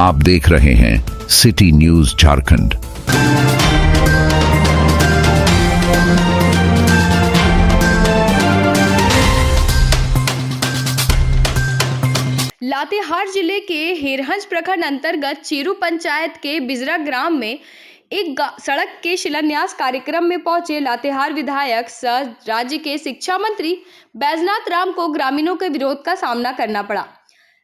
आप देख रहे हैं सिटी न्यूज झारखंड। लातेहार जिले के हेरहंज प्रखंड अंतर्गत चीरू पंचायत के बिजरा ग्राम में एक सड़क के शिलान्यास कार्यक्रम में पहुंचे लातेहार विधायक सह राज्य के शिक्षा मंत्री बैजनाथ राम को ग्रामीणों के विरोध का सामना करना पड़ा।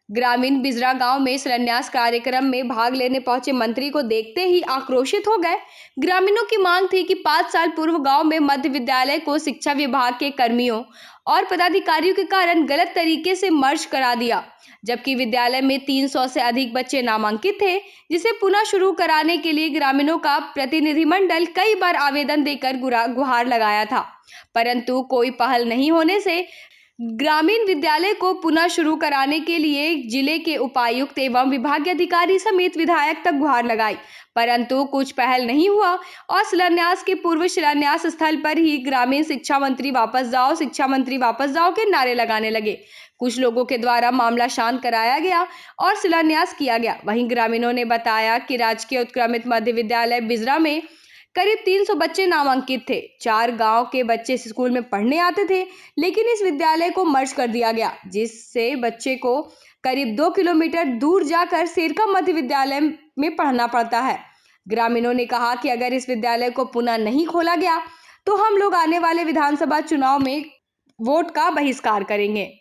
ग्रामीण बिजरा गांव में शिलान्यास कार्यक्रम में भाग लेने पहुंचे मंत्री को देखते ही आक्रोशित हो गए। ग्रामीणों की मांग थी कि 5 साल पूर्व गांव में मध्य विद्यालय को शिक्षा विभाग के कर्मियों और पदाधिकारियों के कारण गलत तरीके से मर्ज करा दिया, जबकि विद्यालय में 300 से अधिक बच्चे नामांकित थे, जिसे पुनः शुरू कराने के लिए ग्रामीणों का प्रतिनिधिमंडल कई बार आवेदन देकर गुहार लगाया था, परंतु कोई पहल नहीं होने से ग्रामीण विद्यालय को पुनः शुरू कराने के लिए जिले के उपायुक्त एवं विभागीय अधिकारी समेत विधायक तक गुहार लगाई, परंतु कुछ पहल नहीं हुआ और शिलान्यास के पूर्व शिलान्यास स्थल पर ही ग्रामीण शिक्षा मंत्री वापस जाओ के नारे लगाने लगे। कुछ लोगों के द्वारा मामला शांत कराया गया और शिलान्यास किया गया। वहीं ग्रामीणों ने बताया कि राजकीय उत्क्रमित मध्य विद्यालय बिजरा में करीब 300 बच्चे नामांकित थे। 4 गांव के बच्चे इस स्कूल में पढ़ने आते थे, लेकिन इस विद्यालय को मर्ज कर दिया गया, जिससे बच्चे को करीब 2 किलोमीटर दूर जाकर शेरका मध्य विद्यालय में पढ़ना पड़ता है। ग्रामीणों ने कहा कि अगर इस विद्यालय को पुनः नहीं खोला गया तो हम लोग आने वाले विधानसभा चुनाव में वोट का बहिष्कार करेंगे।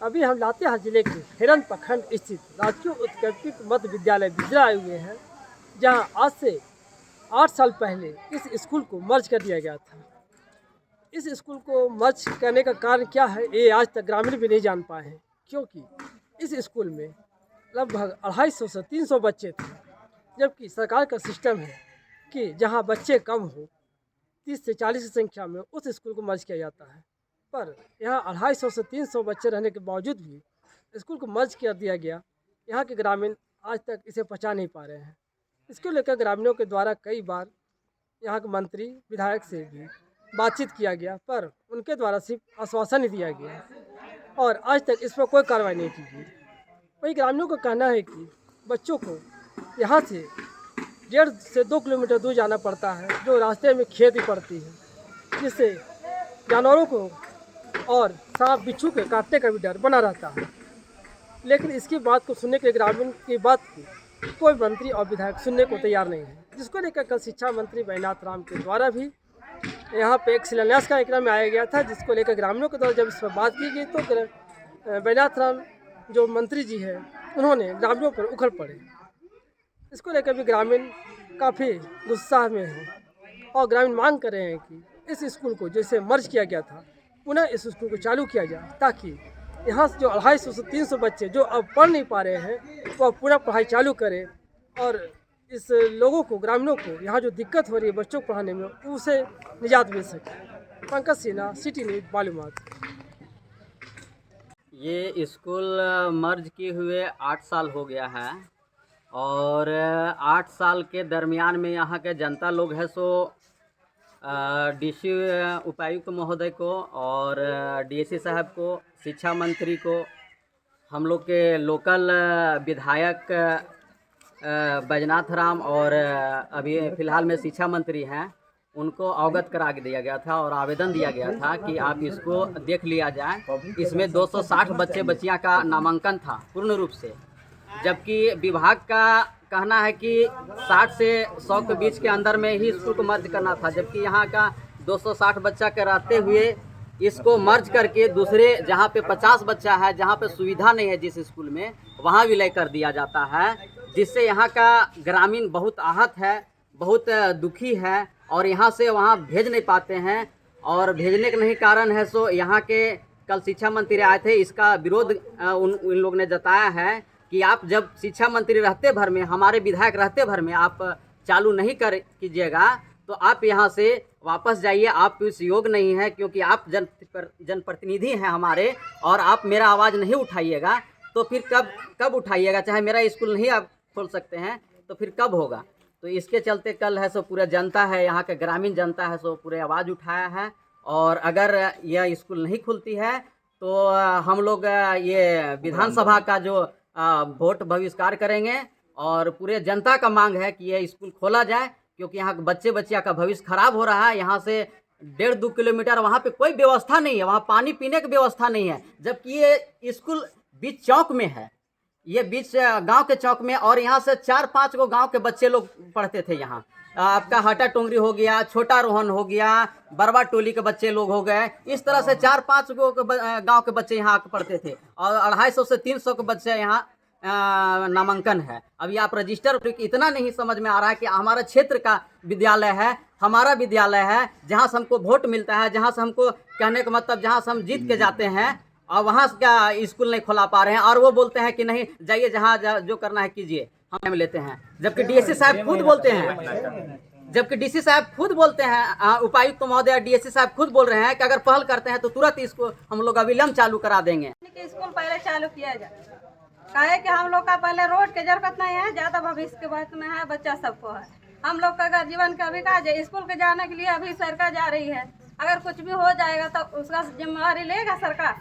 अभी हम लातेहार जिले के हेरंज प्रखंड स्थित राजकीय उत्कृष्ट मध्य विद्यालय बिजरा आए हुए हैं, जहां आज से 8 साल पहले इस स्कूल को मर्ज कर दिया गया था। इस स्कूल को मर्ज करने का कारण क्या है, ये आज तक ग्रामीण भी नहीं जान पाए हैं, क्योंकि इस स्कूल में लगभग 250 से 300 बच्चे थे, जबकि सरकार का सिस्टम है कि जहां बच्चे कम हो 30 से 40 की संख्या में उस स्कूल को मर्ज किया जाता है। पर यहाँ 250 से 300 बच्चे रहने के बावजूद भी स्कूल को मर्ज कर दिया गया। यहाँ के ग्रामीण आज तक इसे पचा नहीं पा रहे हैं। इसको लेकर ग्रामीणों के द्वारा कई बार यहाँ के मंत्री विधायक से भी बातचीत किया गया, पर उनके द्वारा सिर्फ आश्वासन ही दिया गया और आज तक इस पर कोई कार्रवाई नहीं की गई। वही ग्रामीणों का कहना है कि बच्चों को यहाँ से 1.5 से 2 किलोमीटर दूर जाना पड़ता है, जो रास्ते में खेती पड़ती है, जिससे जानवरों को और सांप बिच्छू के काटने का भी डर बना रहता है। लेकिन इसकी बात को सुनने के ग्रामीण की बात को कोई मंत्री और विधायक सुनने को तैयार नहीं है, जिसको लेकर कल शिक्षा मंत्री बैजनाथ राम के द्वारा भी यहाँ पे एक शिलान्यास कार्यक्रम में आया गया था, जिसको लेकर ग्रामीणों के द्वारा जब इस पर बात की गई तो बैजनाथ राम जो मंत्री जी है उन्होंने ग्रामीणों पर उखड़ पड़े। इसको लेकर भी ग्रामीण काफ़ी गुस्सा में हैं और ग्रामीण मांग कर रहे हैं कि इस स्कूल को जैसे मर्ज किया गया था पुनः इस स्कूल को चालू किया जाए, ताकि यहाँ से जो 250 से 300 बच्चे जो अब पढ़ नहीं पा रहे हैं वो पुनः पढ़ाई चालू करें और इस लोगों को, ग्रामीणों को यहाँ जो दिक्कत हो रही है बच्चों को पढ़ाने में, उसे निजात मिल सके। पंकज सिन्हा, सिटी न्यूज़, मालूमात। ये स्कूल मर्ज किए हुए 8 साल हो गया है और 8 साल के दरमियान में यहाँ के जनता लोग है सो डीसी उपायुक्त महोदय को और डीएससी साहब को, शिक्षा मंत्री को, हम लोग के लोकल विधायक बैजनाथ राम और अभी फ़िलहाल में शिक्षा मंत्री हैं, उनको अवगत करा दिया गया था और आवेदन दिया गया था कि आप इसको देख लिया जाए। इसमें 260 बच्चियां का नामांकन था पूर्ण रूप से, जबकि विभाग का कहना है कि 60 से 100 के बीच के अंदर में ही स्कूल को मर्ज करना था, जबकि यहाँ का 260 बच्चा के रहते हुए इसको मर्ज करके दूसरे जहाँ पे 50 बच्चा है, जहाँ पे सुविधा नहीं है जिस स्कूल में, वहाँ विलय कर दिया जाता है, जिससे यहाँ का ग्रामीण बहुत आहत है, बहुत दुखी है और यहाँ से वहाँ भेज नहीं पाते हैं। और भेजने का नहीं कारण है सो यहाँ के कल शिक्षा मंत्री आए थे, इसका विरोध उन लोग ने जताया है कि आप जब शिक्षा मंत्री रहते भर में, हमारे विधायक रहते भर में आप चालू नहीं कीजिएगा तो आप यहाँ से वापस जाइए, आप इस योग नहीं है, क्योंकि आप जनप्रतिनिधि हैं हमारे और आप मेरा आवाज़ नहीं उठाइएगा तो फिर कब उठाइएगा। चाहे मेरा स्कूल नहीं आप खोल सकते हैं तो फिर कब होगा। तो इसके चलते कल है सो पूरा जनता है, यहाँ के ग्रामीण जनता है सो पूरे आवाज़ उठाया है और अगर यह स्कूल नहीं खुलती है तो हम लोग ये विधानसभा का जो वोट बहिष्कार करेंगे और पूरे जनता का मांग है कि ये स्कूल खोला जाए, क्योंकि यहाँ बच्चे बच्चियों का भविष्य खराब हो रहा है। यहाँ से 1.5-2 किलोमीटर वहाँ पे कोई व्यवस्था नहीं है, वहाँ पानी पीने की व्यवस्था नहीं है, जबकि ये स्कूल बीच चौक में है, ये बीच गांव के चौक में। और यहाँ से 4-5 गो गांव के बच्चे लोग पढ़ते थे यहाँ। आपका हटा टोंगरी हो गया, छोटा रोहन हो गया, बरवा टोली के बच्चे लोग हो गए, इस तरह से 4-5 गो गांव के बच्चे यहाँ पढ़ते थे। और 250 से 300 के बच्चे यहाँ नामांकन है। अभी आप रजिस्टर इतना नहीं समझ में आ रहा है कि हमारा क्षेत्र का विद्यालय है, हमारा विद्यालय है, जहाँ से हमको वोट मिलता है, जहाँ से हमको कहने का मतलब जहाँ से हम जीत के जाते हैं, और वहाँ से क्या स्कूल नहीं खोला पा रहे हैं। और वो बोलते हैं कि नहीं जाइए, जहाँ जो करना है कीजिए, हम लेते हैं। जबकि डीएससी साहब खुद बोलते हैं, जबकि डीसी साहब खुद बोलते हैं, उपायुक्त महोदय डीएससी साहब खुद बोल रहे हैं कि अगर पहल करते हैं तो तुरंत इसको हम लोग अविलंब चालू करा देंगे। स्कूल पहले चालू किया जाए, काहे कि हम लोग का पहले रोड के जरूरत नहीं है, ज्यादा भविष्य के बात में है, बच्चा सबको है। हम लोग का अगर जीवन का विकास है, स्कूल के जाने के लिए अभी सरकार जा रही है, अगर कुछ भी हो जाएगा तो उसका जिम्मेवारी लेगा सरकार,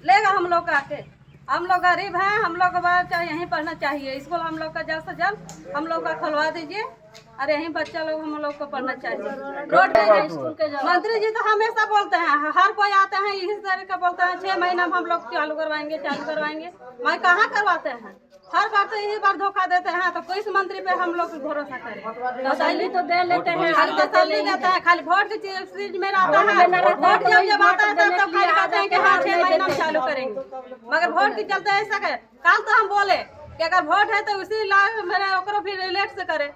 लेगा हम लोग का के। हम लोग गरीब हैं, हम लोग को बच्चा यहीं पढ़ना चाहिए। स्कूल हम लोग का जल्द से जल्द हम लोग का खुलवा दीजिए और यहीं बच्चा लोग हम लोग को पढ़ना चाहिए। रोड पे स्कूल के मंत्री जी तो हमेशा बोलते हैं, हर कोई आते हैं इसी तरह का बोलते हैं 6 महीना में हम लोग चालू करवाएंगे। मैं कहाँ करवाते हैं, हर बार तो यही बार धोखा देते हैं। तो कोई मंत्री पे हम लोग भरोसा करें? तसल्ली तो दे लेते हैं, खाली तसल्ली देते हैं, खाली वोट की चीज में आता है। वोट जब आता है तब खाली कहते हैं कि हाँ 6 महीना में चालू करेंगे, मगर वोट के चलते ऐसा है। कल तो हम बोले कि अगर वोट है तो उसी मेरे फिर रिलेट से करे,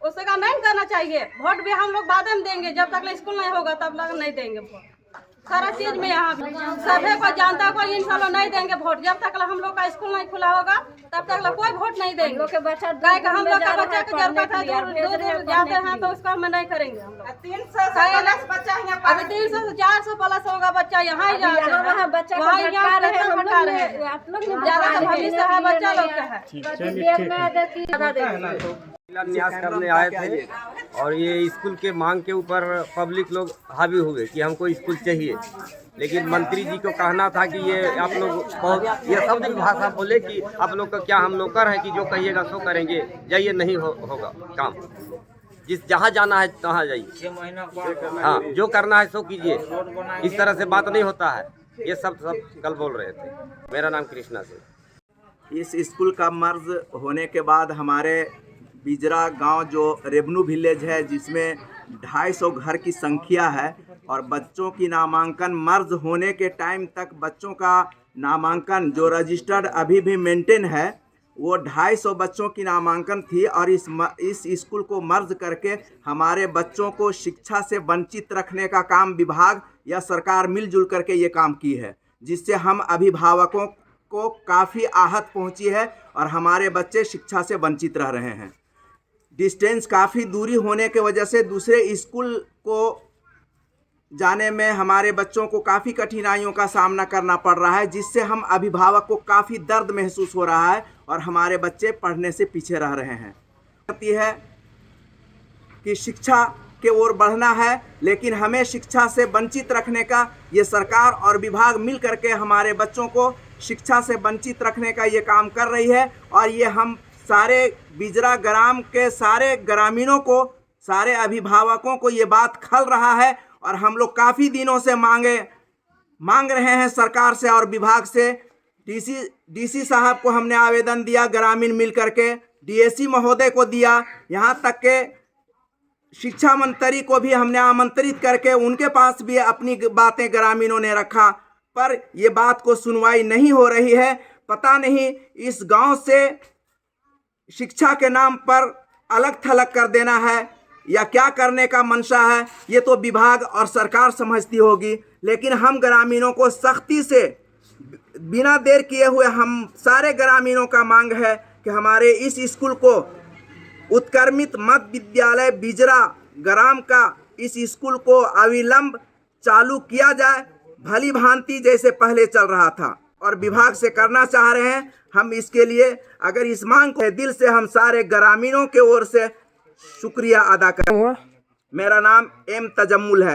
उसका नहीं करना चाहिए। वोट भी हम लोग बाद में देंगे, जब तक स्कूल नहीं होगा तब तक नहीं देंगे वोट। सारा चीज में यहाँ सभी को जानता को इंसान नहीं देंगे वोट, जब तक हम लोग का स्कूल नहीं खुला होगा तब तक कोई वोट नहीं देंगे। हम लोग का बच्चा की जरूरत है, दूर जाते हैं तो उसका हम नहीं करेंगे। हम लोग 300 बच्चा अभी 300 से 400 प्लस होगा बच्चा यहाँ ही जाते हैं, ज्यादा भविष्य है बच्चा लोग का है। शिलान्यास करने आए थे और ये स्कूल के मांग के ऊपर पब्लिक लोग हावी हुए कि हमको स्कूल चाहिए। लेकिन मंत्री जी को कहना था कि ये आप लोग बहुत ये शब्द भाषा बोले कि आप लोग का क्या हम नौकर हैं कि जो कहिएगा सो करेंगे, जाइए नहीं होगा काम, जिस जहाँ जाना है तहाँ जाइए, हाँ जो करना है सो कीजिए। इस तरह से बात नहीं होता है, ये सब कल बोल रहे थे। मेरा नाम कृष्णा सिंह। इस स्कूल का मर्ज होने के बाद हमारे बिजरा गांव जो रेवन्यू विलेज है, जिसमें 250 घर की संख्या है, और बच्चों की नामांकन मर्ज होने के टाइम तक बच्चों का नामांकन जो रजिस्टर्ड अभी भी मेंटेन है, वो 250 बच्चों की नामांकन थी। और इस स्कूल को मर्ज करके हमारे बच्चों को शिक्षा से वंचित रखने का काम विभाग या सरकार मिलजुल करके ये काम की है, जिससे हम अभिभावकों को काफ़ी आहत पहुंची है और हमारे बच्चे शिक्षा से वंचित रह रहे हैं। डिस्टेंस काफ़ी दूरी होने के वजह से दूसरे स्कूल को जाने में हमारे बच्चों को काफ़ी कठिनाइयों का सामना करना पड़ रहा है, जिससे हम अभिभावक को काफ़ी दर्द महसूस हो रहा है और हमारे बच्चे पढ़ने से पीछे रह रहे हैं। है कि शिक्षा के ओर बढ़ना है, लेकिन हमें शिक्षा से वंचित रखने का ये सरकार और विभाग मिल करके हमारे बच्चों को शिक्षा से वंचित रखने का ये काम कर रही है। और ये हम सारे बिजरा ग्राम के सारे ग्रामीणों को, सारे अभिभावकों को ये बात खल रहा है। और हम लोग काफ़ी दिनों से मांग रहे हैं सरकार से और विभाग से। डीसी साहब को हमने आवेदन दिया, ग्रामीण मिल करके डीएससी महोदय को दिया, यहाँ तक के शिक्षा मंत्री को भी हमने आमंत्रित करके उनके पास भी अपनी बातें ग्रामीणों ने रखा, पर ये बात को सुनवाई नहीं हो रही है। पता नहीं इस गांव से शिक्षा के नाम पर अलग थलग कर देना है या क्या करने का मंशा है, ये तो विभाग और सरकार समझती होगी। लेकिन हम ग्रामीणों को सख्ती से बिना देर किए हुए हम सारे ग्रामीणों का मांग है कि हमारे इस स्कूल को उत्क्रमित मध्य विद्यालय बिजरा ग्राम का इस स्कूल को अविलंब चालू किया जाए, भली भांति जैसे पहले चल रहा था और विभाग से करना चाह रहे हैं। हम इसके लिए अगर इस मांग को दिल से हम सारे ग्रामीणों के ओर से शुक्रिया अदा करें। मेरा नाम एम तजम्मुल है।